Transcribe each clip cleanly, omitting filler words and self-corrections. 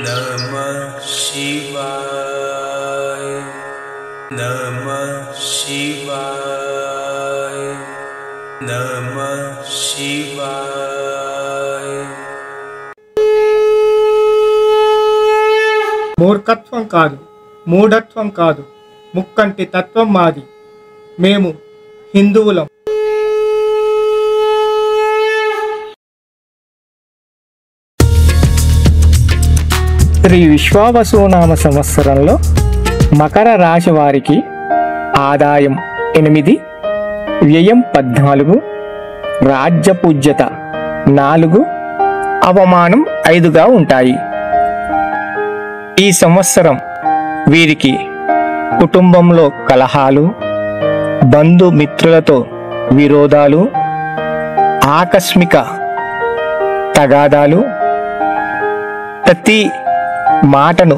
नमः शिवाय नमः शिवाय नमः शिवाय। మూర్ఖత్వం కాదు, మూఢత్వం కాదు, ముక్కంటి తత్వం మాది. మేము హిందువులం. శ్రీ విశ్వావసునామ సంవత్సరంలో మకర రాశి వారికి ఆదాయం 8, వ్యయం 14, రాజ్యపూజ్యత 4, అవమానం 5గా ఉంటాయి. ఈ సంవత్సరం వీరికి కుటుంబంలో కలహాలు, బంధుమిత్రులతో విరోధాలు, ఆకస్మిక తగాదాలు, ప్రతి మాటను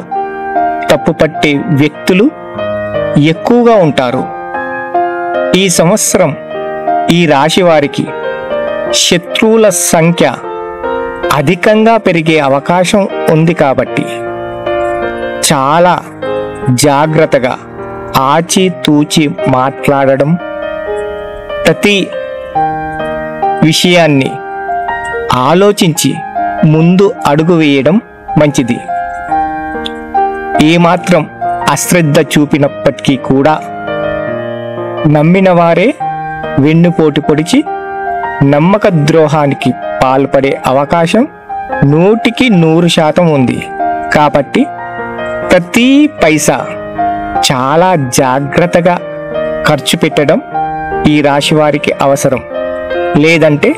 తప్పుపట్టే వ్యక్తులు ఎక్కువగా ఉంటారు. ఈ సంవత్సరం ఈ రాశి వారికి శత్రువుల సంఖ్య అధికంగా పెరిగే అవకాశం ఉంది కాబట్టి చాలా జాగ్రత్తగా ఆచితూచి మాట్లాడడం, ప్రతి విషయాన్ని ఆలోచించి ముందు అడుగు వేయడం మంచిది. ఏమాత్రం అశ్రద్ధ చూపినప్పటికీ కూడా నమ్మిన వారే వెన్నుపోటు పొడిచి నమ్మక ద్రోహానికి పాల్పడే అవకాశం 100% ఉంది. కాబట్టి ప్రతి పైసా చాలా జాగ్రత్తగా ఖర్చు పెట్టడం ఈ రాశి వారికి అవసరం. లేదంటే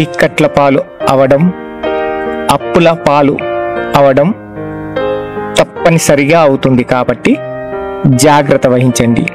ఇక్కట్ల పాలు అవడం, అప్పుల పాలు అవడం తప్పనిసరిగా అవుతుంది. కాబట్టి జాగ్రత్త వహించండి.